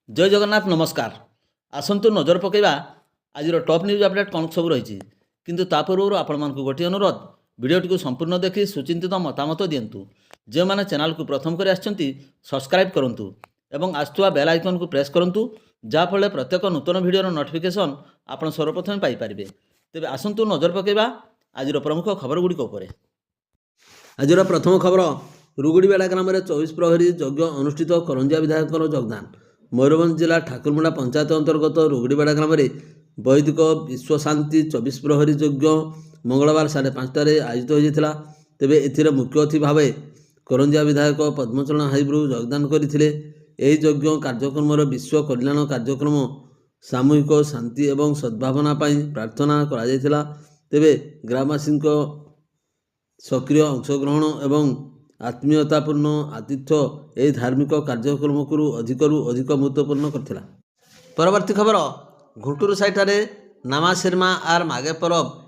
जय जगन्नाथ नमस्कार। आसतु नजर पकड़ा आज टॉप न्यूज अपडेट कौन सब रही किंतु ता पूर्व आपण मानक गोटे अनुरोध भिडियोटी संपूर्ण देखि सुचिंतित मतामत दिंतु। जो मैंने चैनल को प्रथम कर सब्सक्राइब करूँ एवं आसुवा बेल आइकन को प्रेस करूँ जहाँफल प्रत्येक नूतन भिडियोर नोटिफिकेशन आप सर्वप्रथम पाइपर। तेज आसतु नजर पकड़ा आज प्रमुख खबर गुड़िक उपर। आज प्रथम खबर रुगुड़ीबेड़ा ग्राम में 24 प्रहरी यज्ञ अनुष्ठित करंजिया विधायक योगदान। मयूरभंज जिला ठाकुरमुंडा पंचायत अंतर्गत रुगुड़ीबेड़ा ग्राम में वैदिक विश्वशांति 24 प्रहरी यज्ञ मंगलवार 5:30 आयोजित होता। तेबे एथिरे मुख्य अतिथि भाव करंजिया विधायक पद्मचरण हाइब्रू योगदान करते। यज्ञ कार्यक्रम विश्व कल्याण कार्यक्रम सामूहिक शांति एवं सद्भावना प्रार्थना करा। तेबे ग्रामवासी सक्रिय अंशग्रहण एवं आत्मीयतापूर्ण आतिथ्य यह धार्मिक कार्यक्रम को अधिक महत्वपूर्ण करथिला। परवर्ती खबर घुटुर साइटारे नामा शेरमा आर मागे परब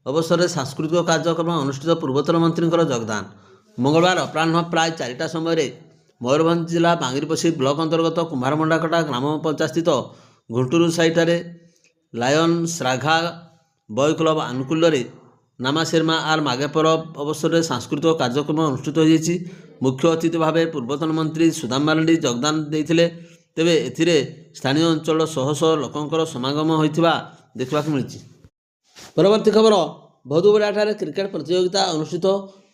अवसर में सांस्कृतिक कार्यक्रम अनुष्ठित। पूर्वतन मंत्री योगदान। मंगलवार अपराह प्राय 4टा समय मयूरभंज जिला बांगीरपोशी ब्लॉक अंतर्गत कुम्हारमंडाकटा ग्राम पंचायत स्थित घुटुर साइटारे लायन श्राघा बय क्लब आनुकूल्य नामा शेरमा आर मागे परब अवसर में सांस्कृतिक कार्यक्रम अनुष्ठित होती। मुख्य अतिथि भाव पूर्वतन मंत्री सुदाम मारंडी योगदान देते। तेबे एथिरे स्थानीय अंचल शह शह लोकंकर समागम होता देखा मिली। परवर्ती खबर भदुबड़ाठारे क्रिकेट प्रतियोगिता अनुष्ठित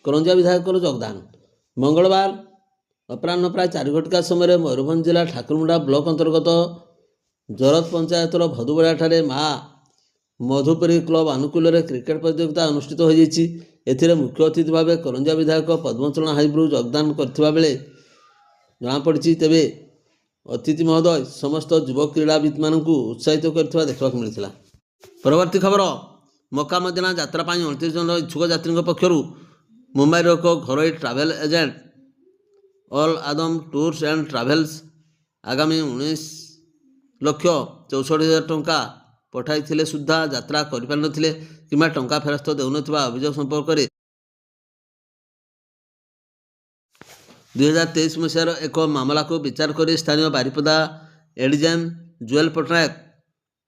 करंजिया विधायक योगदान। मंगलवार अपराह प्राय 4 घटिका समय मयूरभंज जिला ठाकुरमुंडा ब्लॉक अंतर्गत जरद पंचायतर भदुबड़ाठारे माँ मधुपुरी क्लब आनुकूल्य क्रिकेट प्रतियोगिता अनुष्ठित होती। एथिरे मुख्य अतिथि भाव करंजिया विधायक पद्मचरण हाइब्रू योगदान करथिबा बेले जଣାपड़ी। तेबे अतिथि महोदय समस्त युव क्रीड़ाविद मान उत्साहित करथिबा देखा मिलता। परवर्ती खबर मक्का मदीना यात्रा 29 जन इच्छुक यात्री पक्षर मुंबई एक घरोई travel agent All Adam Tours and Travels आगामी 19,64,000 टंका पठाई सुधा यात्रा करें कि टंका फेरस्त देउन अभियोग संपर्क में 2023 मसीहार एक मामला को विचार कर स्थानीय बारिपदा एडीजेम जुएल पट्टनायक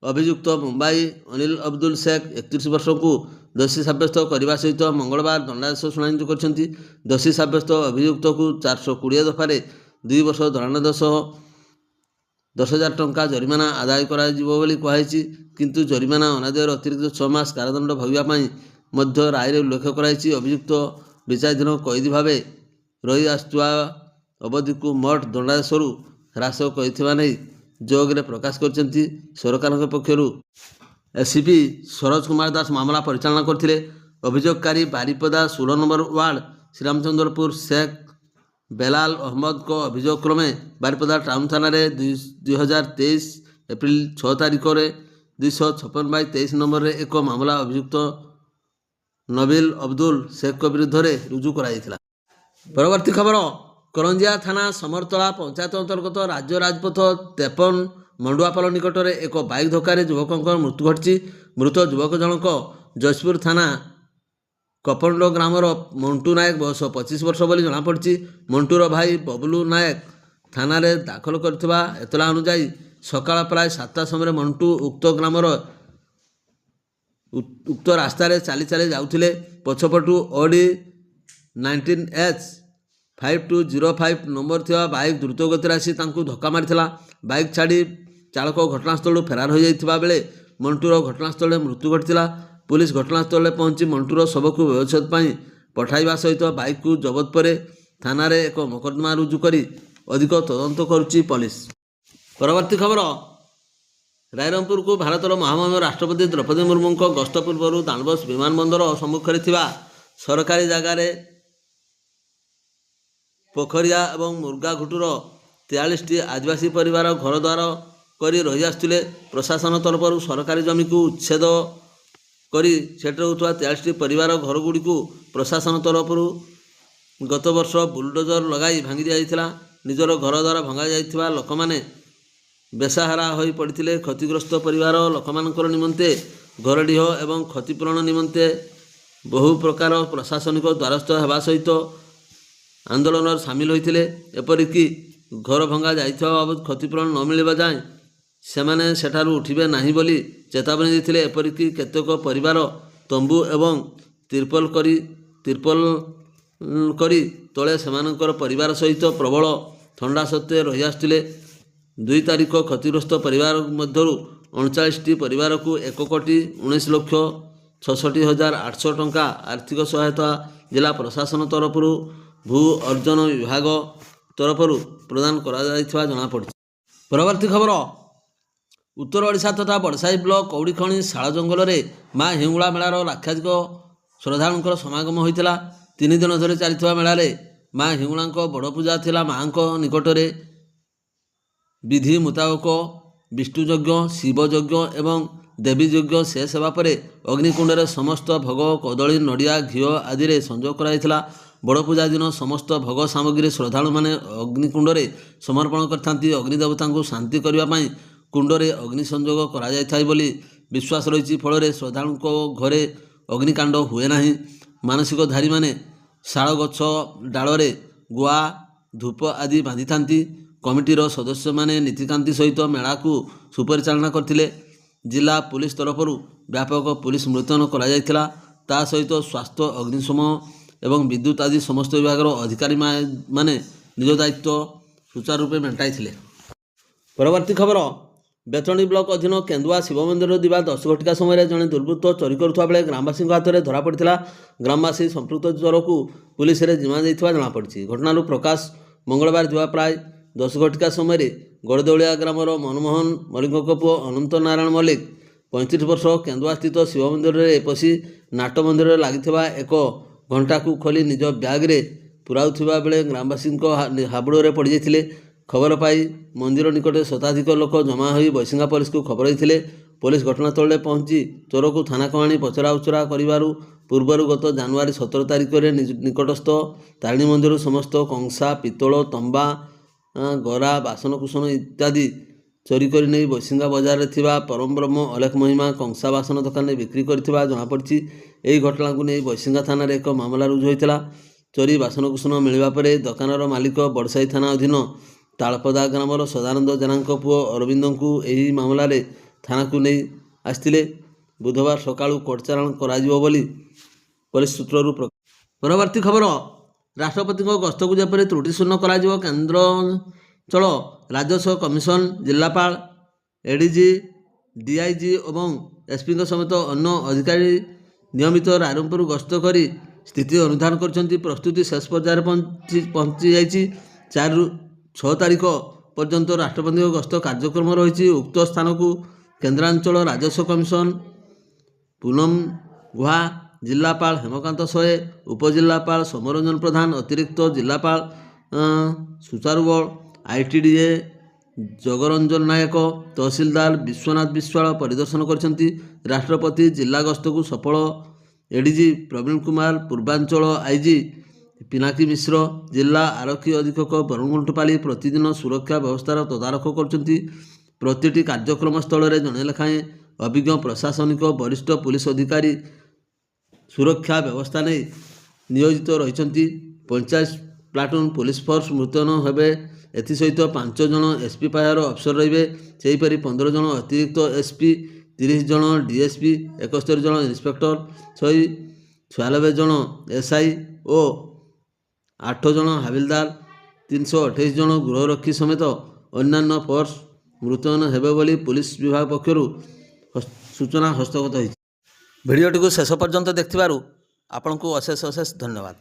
अभियुक्त मुंबई अनिल अब्दुल शेख 31 वर्ष को दोषी सब्यस्त करने सहित मंगलवार दंडादेश शुणाणी कर दोषी सब्यस्त अभियुक्त को 420 दफारे 2 वर्ष दंडादेश 10,000 टंका जरिमाना आदाय कराई। किंतु जरिमाना अनादायर अतिरिक्त 6 मास कारादंड भोगिबा राय उल्लेख कराई। अभियुक्त विचाराधीन कैदी भाव रही आसुवा अवधि को मोट दंडादेश ह्रास कर जोगे प्रकाश कर सरकार पक्षर एसीपी सरोज कुमार दास मामला परिचालना करते। अभियोगकारी बारिपदा 16 नंबर वार्ड श्रीरामचंद्रपुर शेख बेलाल अहमद को अभियोग क्रमे बारिपदा टाउन थाना 2023 एप्रिल 6 तारिख में 256/23 नंबर रे एक मामला अभियुक्त नबील अब्दुल शेख को विरुद्ध में रुजु कराइथिला। परवर्ती खबर करंजिया थाना समरतला पंचायत अंतर्गत राज्य राजपथ 53 मंडुआपाल निकट में एक बाइक धक्कर युवक मृत्यु घटी। मृत युवक जनक जयपुर थाना कपंड ग्रामर मंटू नायक बयस 25 वर्ष बोली जଣାपड़ी। मंटूर भाई बबलू नायक थाना रे दाखल करथिबा एतला अनुଯାयी सकाळ प्राय 7टा समय मंटू उक्त रास्ता रे चाली जाउथिले। पछपटू ऑडी 19H 5205 नंबर थिबा बाइक द्रुत गति आसी तांकू धक्का मारिथिला। बाइक छाड़ी चालक घटनास्थल फेरार हो जाइथिबा बेले मंटूर घटनास्थल मृत्यु घटिथिला। पुलिस घटनास्थल पहुंची मंटूर शव को व्यवच्छेद पठाइबा सहित बाइक को जबत पर थाना रे एक मोकदमा रुजु करी अधिक तदंत करुच्ची पुलिस। परवर्ती खबर रायरंगपुर को भारतर महामहिम राष्ट्रपति द्रौपदी मुर्मू गस्त पूर्व दानबस विमानबंदर सम्मुखें थिबा सरकारी जगार पोखरिया एवं मुर्गा घुटुर 43टी आदिवासी परिवार घरद्वार करी रही आसुले। प्रशासन तरफ सरकारी जमी को उच्छेद करी सेठे होता 43टी परिवार घरगुड़ी को प्रशासन तरफ गत वर्ष बुलडोजर लगाई भांगी दिया। निजर घरद्वार भंगा जाइथिबा लोक माने बेसहारा होई पड़िथिले। क्षतिग्रस्त परिवार लोक मानकर निमंते घरडीह एवं क्षतिपूरण निमंते बहु प्रकार प्रशासनिक द्वारस्थ हेबा सहित आंदोलन सामिल होते। एपरिक ଘର ଭଙ୍ଗା ଯାଇଥିବା ବାବଦ କ୍ଷତିପୂରଣ ନ ମିଳିବା ଯାଏଁ ସେମାନେ ସେଠାରୁ ଉଠିବେ ନାହିଁ ବୋଲି ଚେତାବନୀ ଦେଇଥିଲେ। ଏପରିକି କେତେକ ପରିବାର ତମ୍ବୁ ଏବଂ ତିର୍ପଲ କରି ତଳେ ସେମାନଙ୍କର ପରିବାର ସହିତ ପ୍ରବଳ ଥଣ୍ଡା ସତ୍ତ୍ୱେ ରହିଆସୁଥିଲେ। 2 ତାରିଖ କ୍ଷତିଗ୍ରସ୍ତ ପରିବାର ମଧ୍ୟରୁ 39ଟି ପରିବାରକୁ 1,19,66,800 ଟଙ୍କା ଆର୍ଥିକ ସହାୟତା ଜିଲ୍ଲା ପ୍ରଶାସନ ତରଫରୁ ଭୂ ଅର୍ଜନ ବିଭାଗ ତରଫରୁ ପ୍ରଦାନ କରାଯାଇଥିବା ଜଣାପଡ଼ିଛି। ପରବର୍ତ୍ତୀ ଖବର, ଉତ୍ତର ଓଡ଼ିଶା ତଥା ବଡ଼ସାହି ବ୍ଲକ କଉଡ଼ିଖଣି ଶାଳ ଜଙ୍ଗଲରେ ମା ହିଙ୍ଗୁଳା ମେଳାର ଲକ୍ଷାଧିକ ଶ୍ରଦ୍ଧାଳୁଙ୍କର ସମାଗମ ହୋଇଥିଲା। 3 ଦିନ ଧରି ଚାଲିଥିବା ମେଳାରେ ମା ହିଙ୍ଗୁଳାଙ୍କ ବଡ଼ ପୂଜା ଥିଲା। ମାଙ୍କ ନିକଟରେ ବିଧି ମୁତାବକ ବିଷ୍ଣୁ ଯଜ୍ଞ, ଶିବ ଯଜ୍ଞ ଏବଂ ଦେବୀ ଯଜ୍ଞ ଶେଷ ହେବା ପରେ ଅଗ୍ନିକୁଣ୍ଡରେ ସମସ୍ତ ଭୋଗ, କଦଳୀ, ନଡ଼ିଆ, ଘିଅ ଆଦିରେ ସଂଯୋଗ କରାଯାଇଥିଲା। ବଡ଼ ପୂଜା ଦିନ ସମସ୍ତ ଭୋଗ ସାମଗ୍ରୀ ଶ୍ରଦ୍ଧାଳୁମାନେ ଅଗ୍ନିକୁଣ୍ଡରେ ସମର୍ପଣ କରିଥାନ୍ତି। ଅଗ୍ନିଦେବତାଙ୍କୁ ଶାନ୍ତି କରିବା ପାଇଁ କୁଣ୍ଡରେ ଅଗ୍ନି ସଂଯୋଗ କରାଯାଇଥାଏ ବୋଲି ବିଶ୍ୱାସ ରହିଛି। ଫଳରେ ଶ୍ରଦ୍ଧାଳୁଙ୍କ ଘରେ ଅଗ୍ନିକାଣ୍ଡ ହୁଏ ନାହିଁ। ମାନସିକଧାରୀମାନେ ଶାଳ ଗଛ ଡାଳରେ ଗୁଆ, ଧୂପ ଆଦି ବାନ୍ଧିଥାନ୍ତି। କମିଟିର ସଦସ୍ୟମାନେ ନୀତିକାନ୍ତି ସହିତ ମେଳାକୁ ସୁପରିଚାଳନା କରିଥିଲେ। ଜିଲ୍ଲା ପୁଲିସ ତରଫରୁ ବ୍ୟାପକ ପୁଲିସ ମୁତୟନ କରାଯାଇଥିଲା। ତା ସହିତ ସ୍ୱାସ୍ଥ୍ୟ, ଅଗ୍ନିଶମ ଏବଂ ବିଦ୍ୟୁତ ଆଦି ସମସ୍ତ ବିଭାଗର ଅଧିକାରୀମାନେ ନିଜ ଦାୟିତ୍ୱ ସୁଚାରୁ ରୂପେ ମେଣ୍ଟାଇଥିଲେ। ପରବର୍ତ୍ତୀ ଖବର, ବେତଣୀ ବ୍ଲକ ଅଧୀନ କେନ୍ଦୁଆ ଶିବ ମନ୍ଦିରରୁ ଦିବା 10 ଘଟିକା ସମୟରେ ଜଣେ ଦୁର୍ବୃତ୍ତ ଚୋରି କରୁଥିବା ବେଳେ ଗ୍ରାମବାସୀଙ୍କ ହାତରେ ଧରାପଡ଼ିଥିଲା। ଗ୍ରାମବାସୀ ସମ୍ପୃକ୍ତ ଚୋରକୁ ପୁଲିସରେ ଜିମା ଦେଇଥିବା ଜଣାପଡ଼ିଛି। ଘଟଣାରୁ ପ୍ରକାଶ, ମଙ୍ଗଳବାର ଦିବା ପ୍ରାୟ 10 ଘଟିକା ସମୟରେ ଗଡ଼ଦେଉଳିଆ ଗ୍ରାମର ମନମୋହନ ମଲ୍ଲିକଙ୍କ ପୁଅ ଅନନ୍ତ ନାରାୟଣ ମଲ୍ଲିକ 35 ବର୍ଷ କେନ୍ଦୁଆସ୍ଥିତ ଶିବ ମନ୍ଦିରରେ ପଶି ନାଟ ମନ୍ଦିରରେ ଲାଗିଥିବା ଏକ ଘଣ୍ଟାକୁ ଖୋଲି ନିଜ ବ୍ୟାଗରେ ପୁରାଉଥିବା ବେଳେ ଗ୍ରାମବାସୀଙ୍କ ହାବୁଡ଼ରେ ପଡ଼ିଯାଇଥିଲେ। ଖବର ପାଇ ମନ୍ଦିର ନିକଟରେ ଶତାଧିକ ଲୋକ ଜମା ହୋଇ ବୈଶିଙ୍ଗା ପୋଲିସକୁ ଖବର ଦେଇଥିଲେ। ପୋଲିସ ଘଟଣାସ୍ଥଳରେ ପହଞ୍ଚି ଚୋରକୁ ଥାନାକୁ ଆଣି ପଚରାଉଚରା କରିବାରୁ ପୂର୍ବରୁ ଗତ ଜାନୁଆରୀ 17 ତାରିଖରେ ନିକଟସ୍ଥ ତାରିଣୀ ମନ୍ଦିରରୁ ସମସ୍ତ କଂସା, ପିତ୍ତଳ, ତମ୍ବା, ଗରା, ବାସନକୁସନ ଇତ୍ୟାଦି ଚୋରି କରି ନେଇ ବୈଶିଙ୍ଗା ବଜାରରେ ଥିବା ପରମବ୍ରହ୍ମ ଅଲେଖ ମହିମା କଂସା ବାସନ ଦୋକାନରେ ବିକ୍ରି କରିଥିବା ଜଣାପଡ଼ିଛି। ଏହି ଘଟଣାକୁ ନେଇ ବୈଶିଙ୍ଗା ଥାନାରେ ଏକ ମାମଲା ରୁଜୁ ହୋଇଥିଲା। ଚୋରି ବାସନକୁସନ ମିଳିବା ପରେ ଦୋକାନର ମାଲିକ ବଡ଼ସାହି ଥାନା ଅଧୀନ ତାଳପଦା ଗ୍ରାମର ସଦାନନ୍ଦ ଜେନାଙ୍କ ପୁଅ ଅରବିନ୍ଦଙ୍କୁ ଏହି ମାମଲାରେ ଥାନାକୁ ନେଇ ଆସିଥିଲେ। ବୁଧବାର ସକାଳୁ କୋର୍ଟ ଚାଲାଣ କରାଯିବ ବୋଲି ପୋଲିସ ସୂତ୍ରରୁ ପ୍ରକାଶ। ପରବର୍ତ୍ତୀ ଖବର, ରାଷ୍ଟ୍ରପତିଙ୍କ ଗସ୍ତକୁ ଯେପରି ତ୍ରୁଟିଶୂନ୍ୟ କରାଯିବ, କେନ୍ଦ୍ରାଞ୍ଚଳ ରାଜସ୍ୱ କମିଶନ, ଜିଲ୍ଲାପାଳ, ଏଡିଜି, ଡିଆଇଜି ଏବଂ ଏସ୍ପିଙ୍କ ସମେତ ଅନ୍ୟ ଅଧିକାରୀ ନିୟମିତ ରାଇରଙ୍ଗପୁର ଗସ୍ତ କରି ସ୍ଥିତି ଅନୁଧ୍ୟାନ କରିଛନ୍ତି। ପ୍ରସ୍ତୁତି ଶେଷ ପର୍ଯ୍ୟାୟରେ ପହଞ୍ଚି ଯାଇଛି। 4ରୁ 6 ତାରିଖ ପର୍ଯ୍ୟନ୍ତ ରାଷ୍ଟ୍ରପତିଙ୍କ ଗସ୍ତ କାର୍ଯ୍ୟକ୍ରମ ରହିଛି। ଉକ୍ତ ସ୍ଥାନକୁ କେନ୍ଦ୍ରାଞ୍ଚଳ ରାଜସ୍ୱ କମିଶନ ପୁନମ ଗୁହା, ଜିଲ୍ଲାପାଳ ହେମକାନ୍ତ ସୋଏ, ଉପଜିଲ୍ଲାପାଳ ସୌମ୍ୟରଞ୍ଜନ ପ୍ରଧାନ, ଅତିରିକ୍ତ ଜିଲ୍ଲାପାଳ ସୁଚାରୁବଳ, ITDA ଜଗରଞ୍ଜନ ନାୟକ, ତହସିଲଦାର ବିଶ୍ୱନାଥ ବିଶ୍ୱାଳ ପରିଦର୍ଶନ କରିଛନ୍ତି। ରାଷ୍ଟ୍ରପତି ଜିଲ୍ଲା ଗସ୍ତକୁ ସଫଳ ଏଡିଜି ପ୍ରବୀଣ କୁମାର, ପୂର୍ବାଞ୍ଚଳ IG ପିନାକୀ ମିଶ୍ର, ଜିଲ୍ଲା ଆରକ୍ଷୀ ଅଧୀକ୍ଷକ ବରୁଣ ଗୁଣ୍ଠପାଲି ପ୍ରତିଦିନ ସୁରକ୍ଷା ବ୍ୟବସ୍ଥାର ତଦାରଖ କରୁଛନ୍ତି। ପ୍ରତିଟି କାର୍ଯ୍ୟକ୍ରମ ସ୍ଥଳରେ ଜଣେ ଲେଖାଏଁ ଅଭିଜ୍ଞ ପ୍ରଶାସନିକ ବରିଷ୍ଠ ପୁଲିସ ଅଧିକାରୀ ସୁରକ୍ଷା ବ୍ୟବସ୍ଥା ନେଇ ନିୟୋଜିତ ରହିଛନ୍ତି। 50 ପ୍ଲାଟୁନ ପୁଲିସ ଫୋର୍ସ ମୁତୟନ ହେବେ। ଏଥିସହିତ 5 ଜଣ SP ପାହ୍ୟାର ଅଫିସର ରହିବେ। ସେହିପରି 15 ଜଣ ଅତିରିକ୍ତ SP, 30 ଜଣ DSP, 71 ଜଣ ଇନ୍ସପେକ୍ଟର, 196 ଜଣ SI ଓ 8 ଜଣ ହାବିଲଦାର, 328 ଜଣ ଗୃହରକ୍ଷୀ ସମେତ ଅନ୍ୟାନ୍ୟ ଫୋର୍ସ ମୁତୟନ ହେବେ ବୋଲି ପୁଲିସ ବିଭାଗ ପକ୍ଷରୁ ସୂଚନା ହସ୍ତଗତ ହୋଇଛି। ଭିଡ଼ିଓଟିକୁ ଶେଷ ପର୍ଯ୍ୟନ୍ତ ଦେଖିଥିବାରୁ ଆପଣଙ୍କୁ ଅଶେଷ ଧନ୍ୟବାଦ।